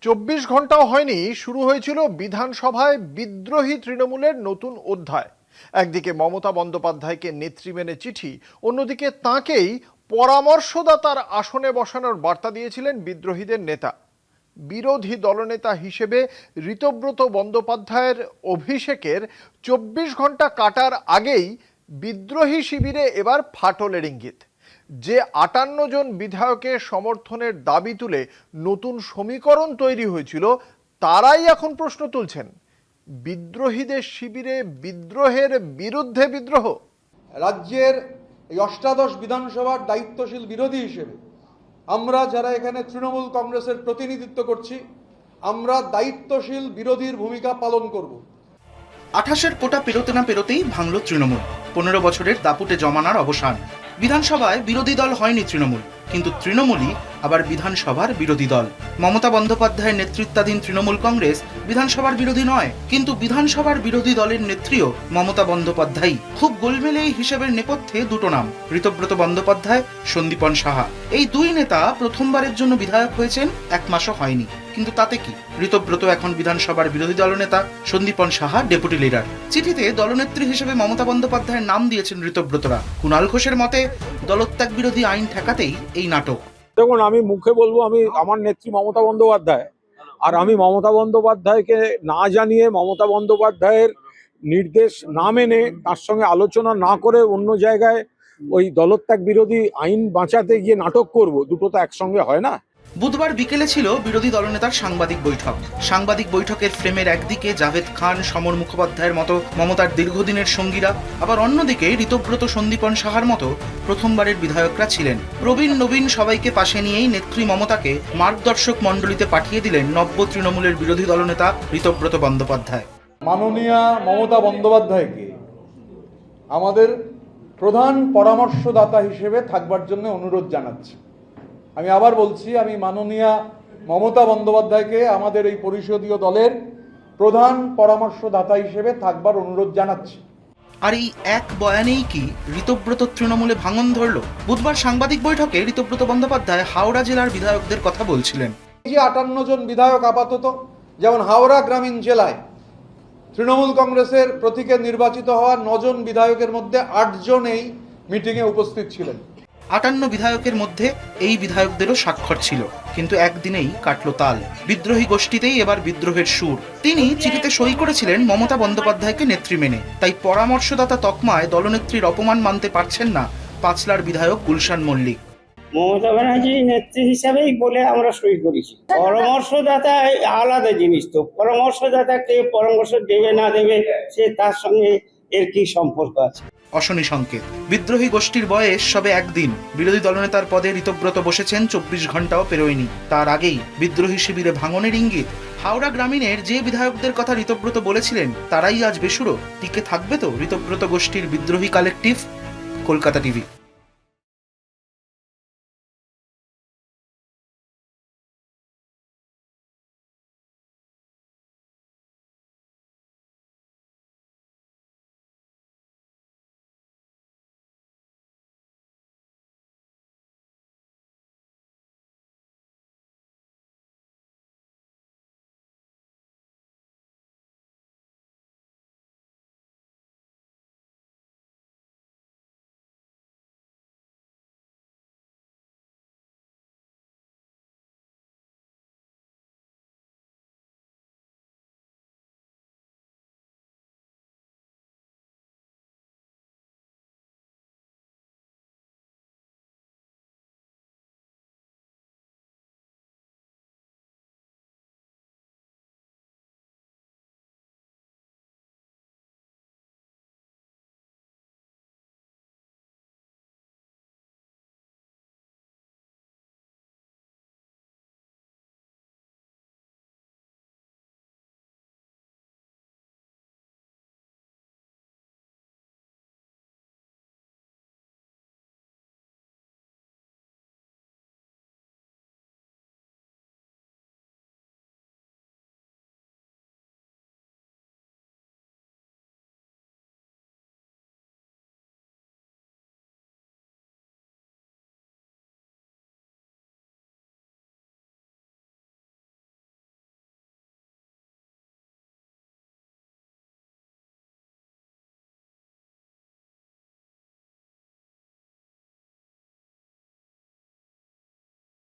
24 ঘন্টাও হয়নি শুরু হয়েছিল বিধানসভায় বিদ্রোহী তৃণমূলের নতুন অধ্যায়। একদিকে মমতা বন্দ্যোপাধ্যায়কে নেত্রী মেনে চিঠি, অন্যদিকে তাঁকেই পরামর্শদাতার আসনে বসানোর বার্তা দিয়েছিলেন বিদ্রোহীদের নেতা। বিরোধী দলনেতা হিসেবে ঋতব্রত বন্দ্যোপাধ্যায়ের অভিষেকের 24 ঘন্টা কাটার আগেই বিদ্রোহী শিবিরে এবার ফাটলের ইঙ্গিত। যে 58 জন বিধায়কের সমর্থনের দাবি তুলে নতুন সমীকরণ তৈরি হয়েছিল, তারাই এখন প্রশ্ন তুলছেন বিদ্রোহীদের শিবিরে বিদ্রোহের বিরুদ্ধে বিদ্রোহ। রাজ্যের এই অষ্টাদশ বিধানসভার দায়িত্বশীল বিরোধী হিসেবে আমরা যারা এখানে তৃণমূল কংগ্রেসের প্রতিনিধিত্ব করছি, আমরা দায়িত্বশীল বিরোধীর ভূমিকা পালন করব। 28-এর কোটা পেরোতে না পেরোতেই ভাঙল তৃণমূল। 15 বছরের দাপুটে জমানার অবসান। বিধানসভায় বিরোধী দল হয়নি তৃণমূল, কিন্তু তৃণমূলই আবার বিধানসভার বিরোধী দল। মমতা বন্দ্যোপাধ্যায়ের নেতৃত্বাধীন তৃণমূল কংগ্রেস বিধানসভার বিরোধী নয়, কিন্তু বিধানসভার বিরোধী দলের নেত্রীও মমতা বন্দ্যোপাধ্যায়। খুব গোলমেলে এই হিসেবের নেপথ্যে দুটো নাম, ঋতব্রত বন্দ্যোপাধ্যায়, সন্দীপন সাহা। এই দুই নেতা প্রথমবারের জন্য বিধায়ক হয়েছেন, 1 মাসও হয়নি, কিন্তু তাতে কি? ঋতব্রত এখন বিধানসভার বিরোধী দলনেতা, সন্দীপন সাহা ডেপুটি লিডার। চিঠিতে দলনেত্রী হিসেবে মমতা বন্দ্যোপাধ্যায়ের নাম দিয়েছেন ঋতব্রতরা। কুণাল ঘোষের মতে দলত্যাগ বিরোধী আইন ঠেকাতেই এই নাটক। দেখুন, আমি মুখে বলবো আমি আমার নেত্রী মমতা বন্দ্যোপাধ্যায়, আর আমি মমতা বন্দ্যোপাধ্যায়কে না জানিয়ে, মমতা বন্দ্যোপাধ্যায়ের নির্দেশ না মেনে, তার সঙ্গে আলোচনা না করে অন্য জায়গায় ওই দলত্যাগ বিরোধী আইন বাঁচাতে গিয়ে নাটক করব, দুটো তো একসঙ্গে হয় না। বুধবার বিকেলে ছিল বিরোধী দলনেতার সাংবাদিক বৈঠক। সাংবাদিক বৈঠকের ফ্রেমের একদিকে জাভেদ খান, সমর মুখোপাধ্যায়ের মতো মমতার দীর্ঘদিনের সঙ্গীরা, আবার অন্যদিকে ঋতব্রত, সন্দীপন সাহার মতো প্রথমবারের বিধায়করা ছিলেন। প্রবীণ নবীন সবাইকে পাশে নিয়েই নেত্রী মমতাকে মার্গদর্শক মণ্ডলীতে পাঠিয়ে দিলেন নব্য তৃণমূলের বিরোধী দলনেতা ঋতব্রত বন্দ্যোপাধ্যায়। মাননীয়া মমতা বন্দ্যোপাধ্যায়কে আমাদের প্রধান পরামর্শদাতা হিসেবে থাকবার জন্য অনুরোধ জানাচ্ছি। আমি আবার বলছি, আমি মাননীয়া মমতা বন্দ্যোপাধ্যায়কে আমাদের এই পরিষদীয় দলের প্রধান পরামর্শদাতা হিসেবে থাকবার অনুরোধ জানাচ্ছি। আর এই এক বয়ানেই কি ঋতব্রত তৃণমূলে ভাঙন ধরল? বুধবার সাংবাদিক বৈঠকে ঋতব্রত বন্দ্যোপাধ্যায় হাওড়া জেলার বিধায়কদের কথা বলছিলেন। এই যে 58 জন বিধায়ক আপাতত, যেমন হাওড়া গ্রামীণ জেলায় তৃণমূল কংগ্রেসের প্রতীকে নির্বাচিত হওয়া 9 জন বিধায়কের মধ্যে 8 জন এই মিটিংয়ে উপস্থিত ছিলেন। 58 বিধায়কের মধ্যে এই বিধায়কদেরও স্বাক্ষর ছিল, কিন্তু একদিনেই কাটল তাল। বিদ্রোহী গোষ্ঠীতেই এবার বিদ্রোহের সুর। তিনি চিঠিতে সই করেছিলেন মমতা বন্দ্যোপাধ্যায়কে নেত্রী মেনে, তাই পরামর্শদাতা তকমায় দলনেত্রীর অপমান মানতে পারছেন না পাঁচলার বিধায়ক গুলশান মল্লিক। মমতা ব্যানার্জি নেত্রী হিসাবেই বলে আমরা সই করেছি। পরামর্শদাতা আলাদা জিনিস, তো পরামর্শদাতাকে পরামর্শ দেবে না দেবে সে তার সঙ্গে এর কি সম্পর্ক আছে? অশনি সংকেত। বিদ্রোহী গোষ্ঠীর বয়স সবে একদিন। বিরোধী দলনেতার পদে ঋতব্রত বসেছেন 24 ঘন্টাও পেরোয়নি। তার আগেই বিদ্রোহী শিবিরে ভাঙনের ইঙ্গিত। হাওড়া গ্রামীণের যে বিধায়কদের কথা ঋতব্রত বলেছিলেন তারাই আজ বেসুরো। টিকে থাকবে তো ঋতব্রত গোষ্ঠীর বিদ্রোহী কালেকটিভ? কলকাতা টিভি।